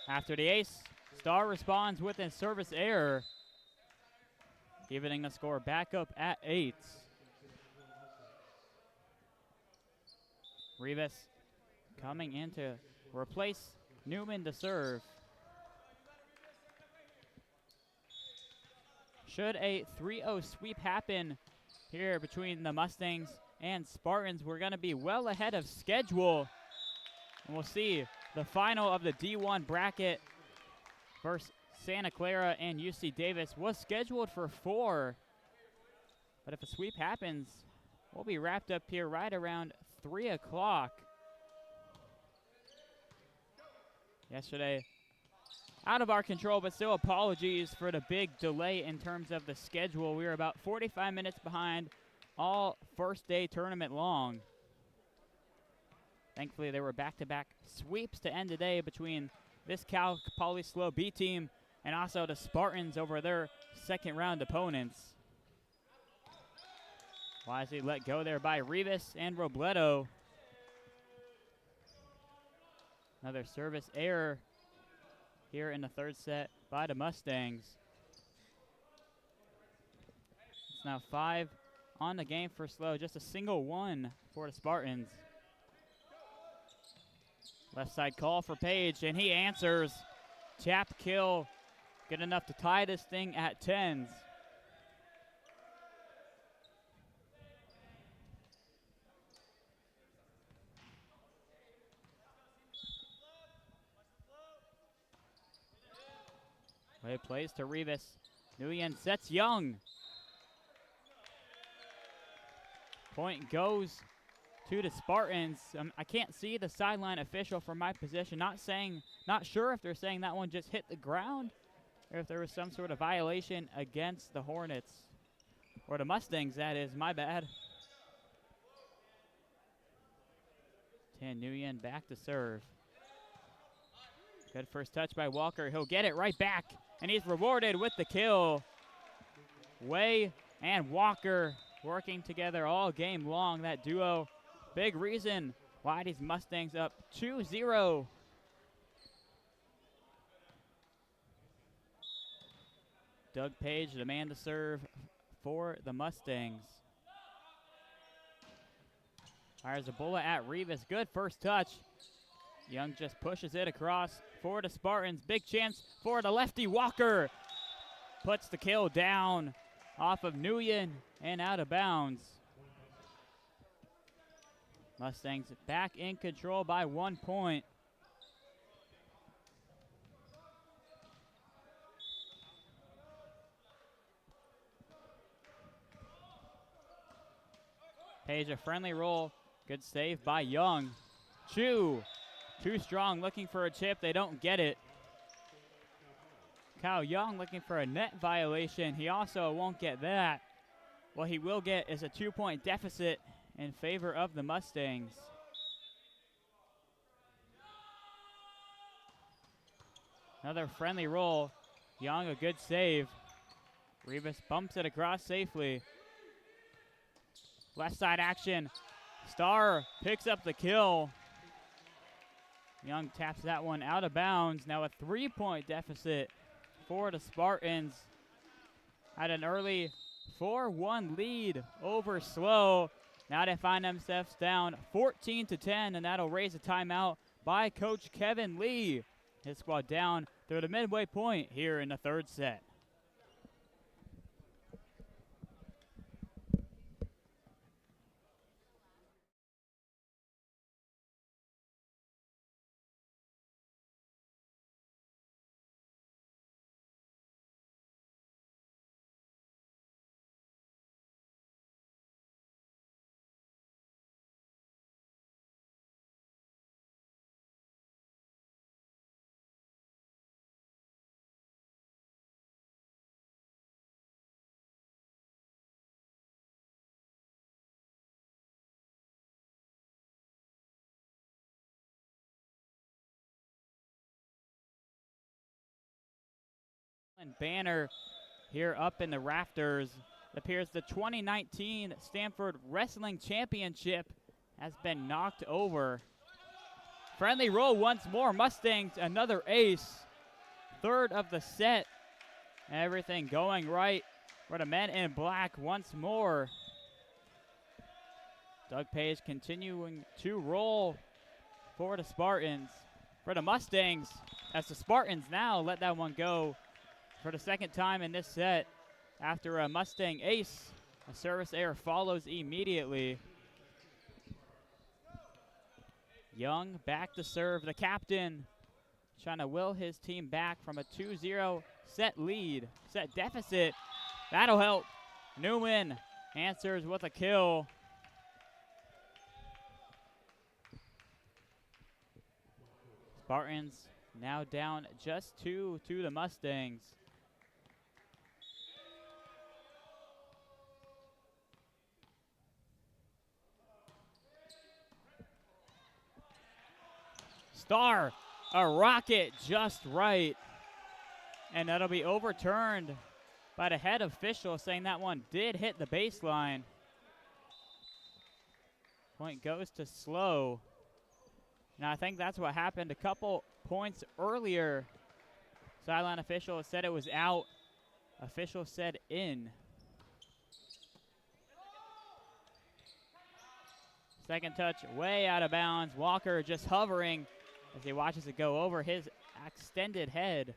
After the ace, Starr responds with a service error, giving the score back up at 8. Rivas coming in to replace Newman to serve. Should a 3-0 sweep happen here between the Mustangs and Spartans, we're going to be well ahead of schedule. And we'll see the final of the D1 bracket versus Santa Clara and UC Davis was scheduled for 4. But if a sweep happens, we'll be wrapped up here right around 3 o'clock. Yesterday, out of our control, but still apologies for the big delay in terms of the schedule. We were about 45 minutes behind, all first day tournament long. Thankfully, there were back-to-back sweeps to end the day between this Cal Poly SLO B team and also the Spartans over their second round opponents. Wisely let go there by Rivas and Robledo. Another service error here in the third set by the Mustangs. It's now 5 on the game for SLO, just a single one for the Spartans. Left side call for Page, and he answers. Tap kill, good enough to tie this thing at 10s. Way plays to Rivas. Nguyen sets Young. Point goes to the Spartans. I can't see the sideline official from my position. Not sure if they're saying that one just hit the ground or if there was some sort of violation against the Hornets. Or the Mustangs, that is. My bad. Tan Nguyen back to serve. Good first touch by Walker. He'll get it right back, and he's rewarded with the kill. Way and Walker working together all game long, that duo. Big reason why these Mustangs up 2-0. Doug Page, the man to serve for the Mustangs. Fires a bullet at Rivas. Good first touch. Young just pushes it across for the Spartans. Big chance for the lefty. Walker puts the kill down off of Nguyen and out of bounds. Mustangs back in control by 1 point. Page a friendly roll. Good save by Young. Chu, too strong, looking for a chip. They don't get it. Kyle Young looking for a net violation. He also won't get that. What he will get is a 2-point deficit in favor of the Mustangs. Another friendly roll. Young, a good save. Rivas bumps it across safely. Left side action. Starr picks up the kill. Young taps that one out of bounds. Now a 3-point deficit for the Spartans. Had an early 4-1 lead over SLO. Now they find themselves down 14-10, and that'll raise a timeout by Coach Kevin Lee. His squad down through the midway point here in the third set. Banner here up in the rafters. It appears the 2019 Stanford Wrestling Championship has been knocked over. Friendly roll once more. Mustangs, another ace. Third of the set. Everything going right for the men in black once more. Doug Page continuing to roll for the Spartans. For the Mustangs, as the Spartans now let that one go for the second time in this set. After a Mustang ace, a service error follows immediately. Young back to serve. The captain trying to will his team back from a 2-0 set deficit. That'll help. Newman answers with a kill. Spartans now down just 2 to the Mustangs. Starr, a rocket just right. And that'll be overturned by the head official, saying that one did hit the baseline. Point goes to SLO. Now I think that's what happened a couple points earlier. Sideline official said it was out. Official said in. Second touch way out of bounds. Walker just hovering as he watches it go over his extended head.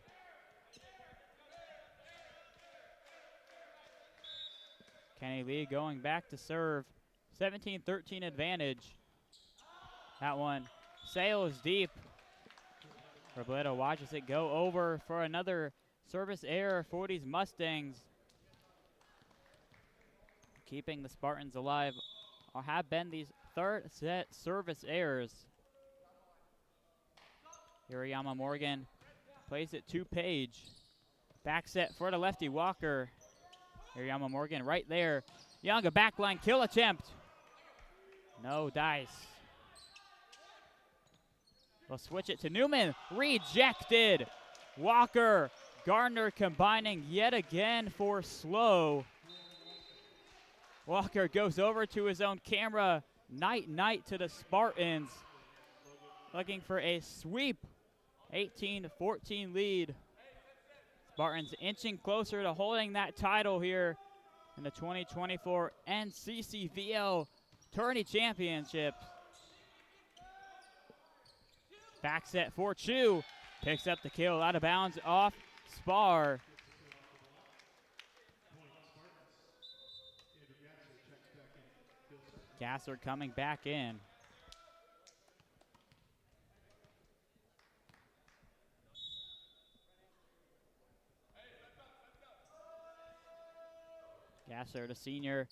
Kenny Lee going back to serve. 17-13 advantage. That one sails deep. Robledo watches it go over for another service error for these Mustangs. Keeping the Spartans alive or have been these third set service errors. Hirayama Morgan plays it to Page. Back set for the lefty Walker. Hirayama Morgan right there. Young, a backline kill attempt. No dice. We'll switch it to Newman. Rejected. Walker, Gardner combining yet again for SLO. Walker goes over to his own camera. Night to the Spartans. Looking for a sweep. 18-14 lead. Spartans inching closer to holding that title here in the 2024 NCCVL Tourney Championship. Back set for Chu. Picks up the kill out of bounds off Spar. Gasser coming back in. Gasser, the senior,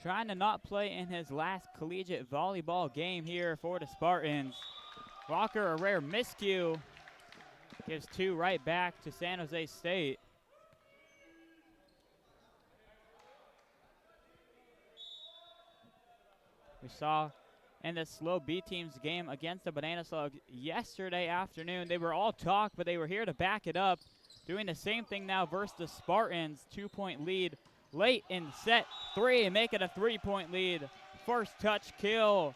trying to not play in his last collegiate volleyball game here for the Spartans. Walker, a rare miscue, gives 2 right back to San Jose State. We saw in the SLO B team's game against the Banana Slugs yesterday afternoon, they were all talk, but they were here to back it up. Doing the same thing now versus the Spartans. 2-point lead late in set 3, make it a 3-point lead. First touch kill.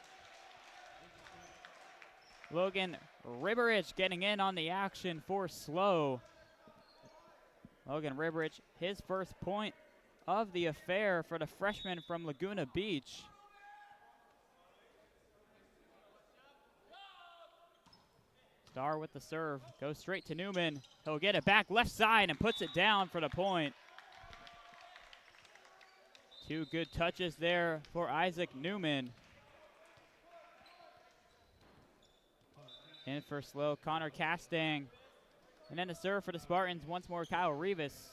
Logan Ribberich getting in on the action for SLO. Logan Ribberich, his first point of the affair for the freshman from Laguna Beach. Star with the serve, goes straight to Newman. He'll get it back left side and puts it down for the point. 2 good touches there for Isaac Newman. In for SLO, Connor Castang. And then the serve for the Spartans, once more Kyle Rivas.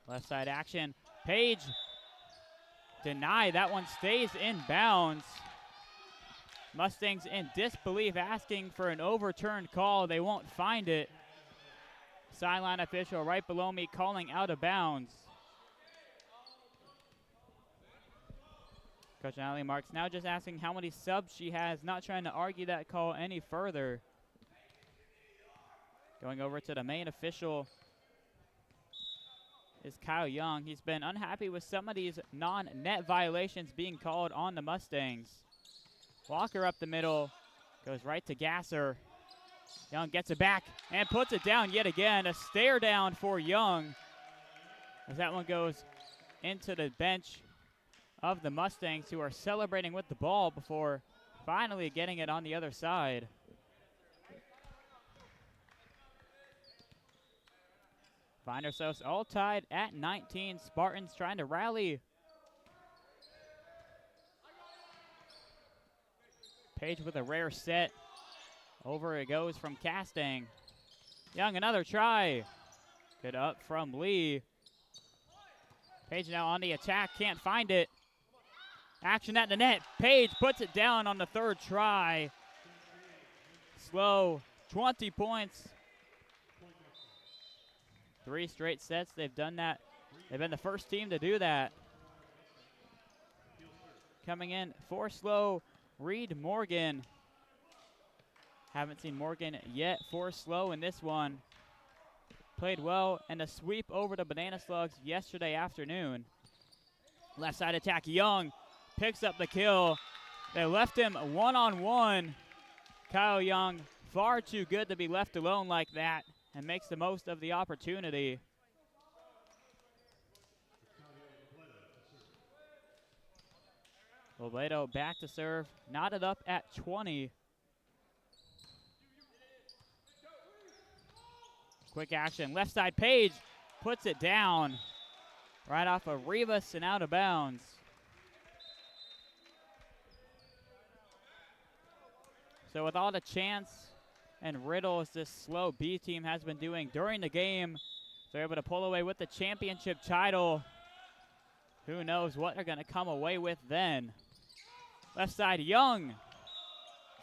Left side action, Page denied, that one stays in bounds. Mustangs in disbelief, asking for an overturned call. They won't find it. Sideline official right below me calling out of bounds. Coach Natalie Marks now just asking how many subs she has, not trying to argue that call any further. Going over to the main official is Kyle Young. He's been unhappy with some of these non-net violations being called on the Mustangs. Walker up the middle, goes right to Gasser. Young gets it back and puts it down yet again. A stare down for Young as that one goes into the bench of the Mustangs, who are celebrating with the ball before finally getting it on the other side. Find ourselves all tied at 19. Spartans trying to rally. Page with a rare set. Over it goes from Castang. Young, another try. Good up from Lee. Page now on the attack, can't find it. Action at the net. Page puts it down on the 3rd try. SLO, 20 points. 3 straight sets, they've done that. They've been the first team to do that. Coming in for SLO, Reed Morgan. Haven't seen Morgan yet for SLO in this one. Played well and a sweep over the Banana Slugs yesterday afternoon. Left side attack, Young picks up the kill. They left him one-on-one. Kyle Young, far too good to be left alone like that, and makes the most of the opportunity. Robledo back to serve, knotted up at 20. Quick action, left side, Page puts it down. Right off of Rivas and out of bounds. So with all the chance and riddles this SLO B team has been doing during the game, they're able to pull away with the championship title. Who knows what they're going to come away with then. Left side, Young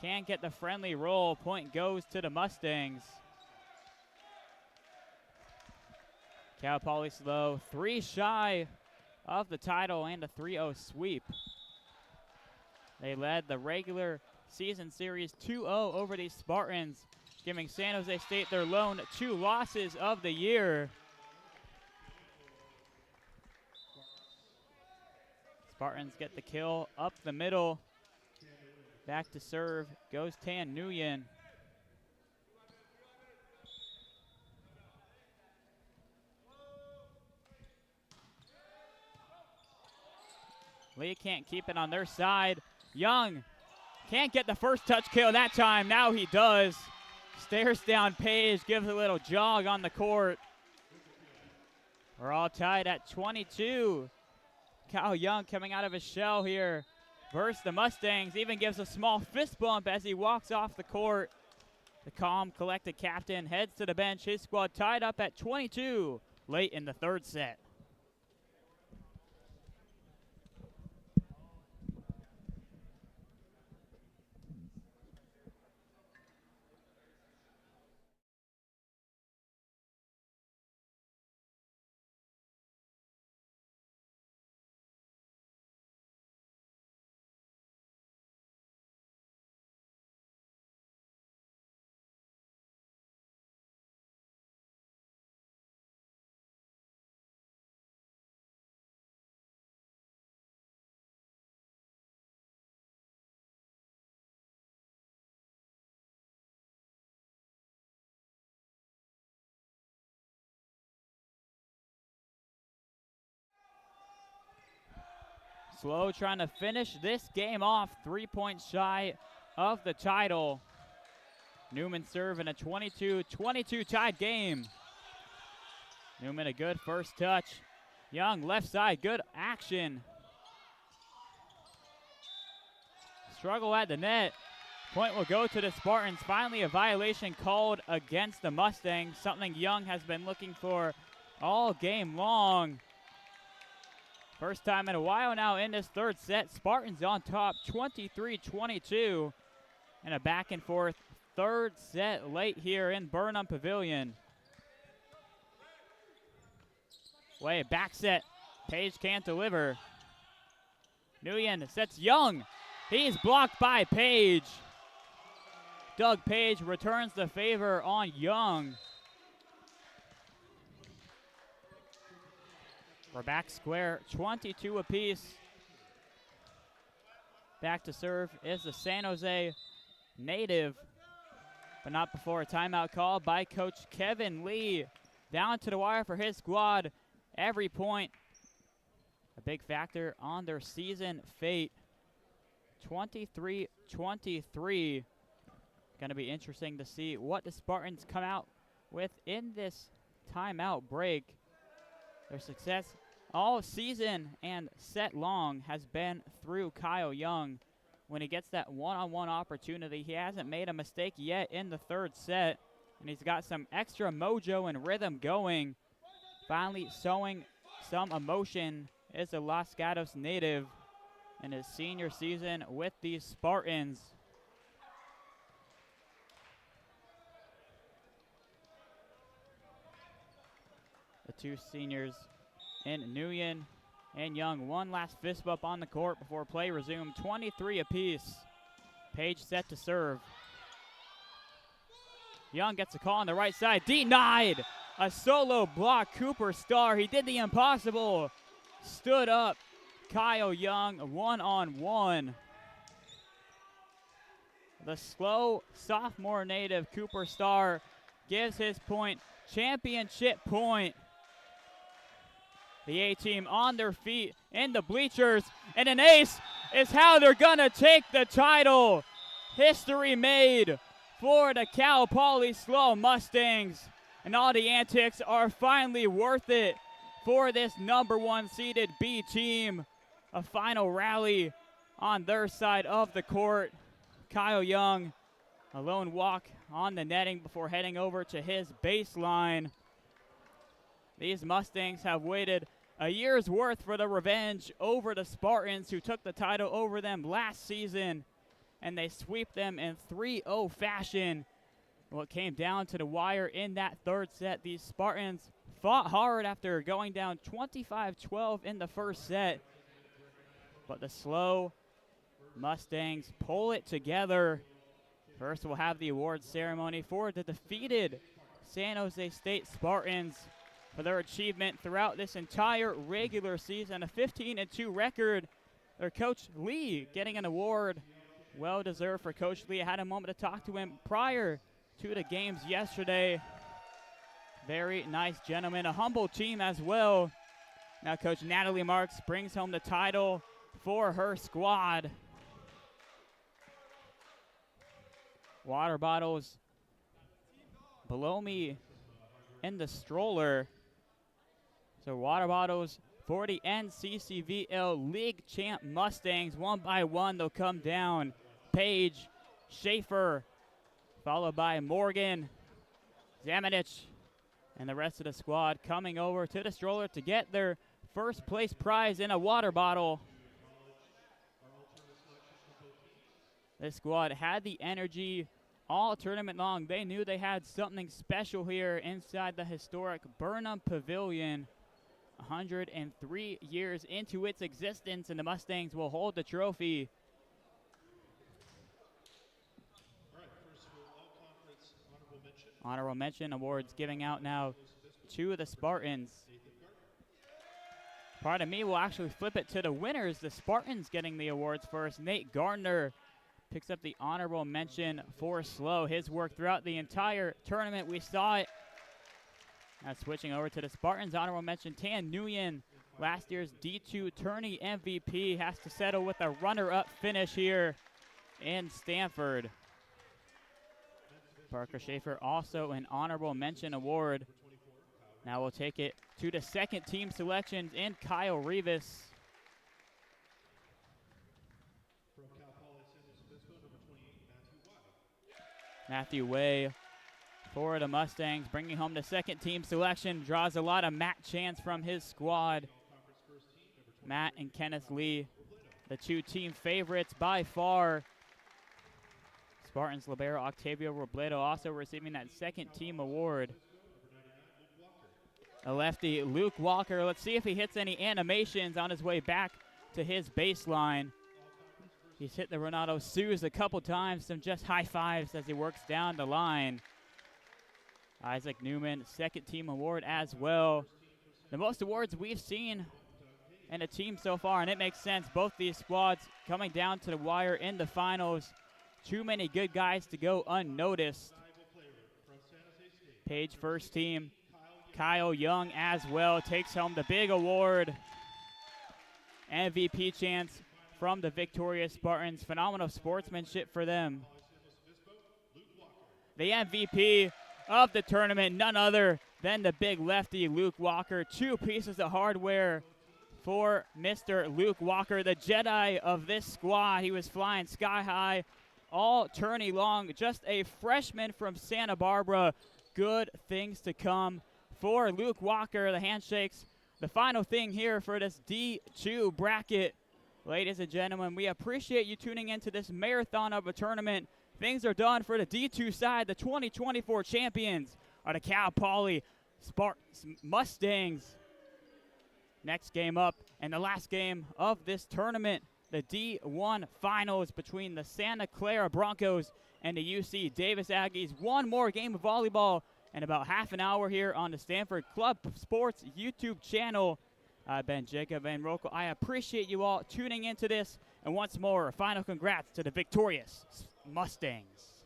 can't get the friendly roll. Point goes to the Mustangs. Cal Poly SLO 3 shy of the title and a 3-0 sweep. They led the regular season series 2-0 over these Spartans, giving San Jose State their lone 2 losses of the year. Spartans get the kill up the middle. Back to serve goes Tan Nguyen. Lee can't keep it on their side. Young can't get the first touch kill that time. Now he does. Stares down Page, gives a little jog on the court. We're all tied at 22. Kyle Young coming out of his shell here versus the Mustangs. Even gives a small fist bump as he walks off the court. The calm, collected captain heads to the bench. His squad tied up at 22 late in the third set. SLO trying to finish this game off, 3 points shy of the title. Newman serve in a 22-22 tied game. Newman a good first touch. Young left side, good action. Struggle at the net. Point will go to the Spartans. Finally a violation called against the Mustangs, something Young has been looking for all game long. First time in a while now in this third set. Spartans on top, 23-22. And a back and forth third set late here in Burnham Pavilion. Way back set. Page can't deliver. Nguyen sets Young. He's blocked by Page. Doug Page returns the favor on Young. We're back square, 22 apiece. Back to serve is the San Jose native, but not before a timeout call by Coach Kevin Lee. Down to the wire for his squad. Every point a big factor on their season fate. 23-23. Going to be interesting to see what the Spartans come out with in this timeout break. Their success all season and set long has been through Kyle Young. When he gets that one-on-one opportunity, he hasn't made a mistake yet in the third set, and he's got some extra mojo and rhythm going. Finally showing some emotion is the Los Gatos native in his senior season with these Spartans. The two seniors in Nguyen and Young. One last fist bump on the court before play resumed. 23 apiece. Page set to serve. Young gets a call on the right side. Denied! A solo block. Cooper Starr. He did the impossible. Stood up. Kyle Young one-on-one. The slow sophomore native Cooper Starr gives his point. Championship point. The A-team on their feet in the bleachers, and an ace is how they're gonna take the title. History made for the Cal Poly SLO Mustangs, and all the antics are finally worth it for this #1 seeded B team. A final rally on their side of the court. Kyle Young, a lone walk on the netting before heading over to his baseline. These Mustangs have waited a year's worth for the revenge over the Spartans, who took the title over them last season, and they sweep them in 3-0 fashion. Well, it came down to the wire in that third set. These Spartans fought hard after going down 25-12 in the first set, but the SLO Mustangs pull it together. First, we'll have the awards ceremony for the defeated San Jose State Spartans for their achievement throughout this entire regular season. A 15-2 record. Their Coach Lee getting an award. Well deserved for Coach Lee. I had a moment to talk to him prior to the games yesterday. Very nice gentleman. A humble team as well. Now Coach Natalie Marks brings home the title for her squad. Water bottles below me in the stroller. So water bottles for the NCCVL League Champ Mustangs. One by one, they'll come down. Page, Schaefer, followed by Morgan, Zamanich, and the rest of the squad coming over to the stroller to get their first place prize in a water bottle. This squad had the energy all tournament long. They knew they had something special here inside the historic Burnham Pavilion. 103 years into its existence, and the Mustangs will hold the trophy. All right, first for all conference honorable mention awards giving out now to the Spartans. Pardon me, we'll actually flip it to the winners. The Spartans getting the awards first. Nate Gardner picks up the honorable mention for SLO. His work throughout the entire tournament, we saw it. Now switching over to the Spartans, honorable mention, Tan Nguyen, last year's D2 tourney MVP, has to settle with a runner-up finish here in Stanford. Parker Schaefer also an honorable mention award. Now we'll take it to the second team selections in Kyle Rivas. Matthew Way for the Mustangs, bringing home the second team selection, draws a lot of Matt Chance from his squad. Matt and Kenneth Lee, the two team favorites by far. Spartans libero Octavio Robledo also receiving that second team award. A lefty, Luke Walker. Let's see if he hits any animations on his way back to his baseline. He's hit the Renato Suze a couple times, some just high fives as he works down the line. Isaac Newman, second team award as well. The most awards we've seen in a team so far, and it makes sense. Both these squads coming down to the wire in the finals. Too many good guys to go unnoticed. Page first team. Kyle Young as well takes home the big award. MVP chance from the victorious Spartans. Phenomenal sportsmanship for them. The MVP of the tournament, none other than the big lefty, Luke Walker. Two pieces of hardware for Mr. Luke Walker, the Jedi of this squad. He was flying sky high all tourney long. Just a freshman from Santa Barbara. Good things to come for Luke Walker. The handshakes, the final thing here for this D2 bracket. Ladies and gentlemen, we appreciate you tuning into this marathon of a tournament. Things are done for the D2 side. The 2024 champions are the Cal Poly Spartans Mustangs. Next game up, and the last game of this tournament, the D1 finals between the Santa Clara Broncos and the UC Davis Aggies. One more game of volleyball in about half an hour here on the Stanford Club Sports YouTube channel. I've been Jacob Van Rokel. I appreciate you all tuning into this. And once more, a final congrats to the victorious Mustangs.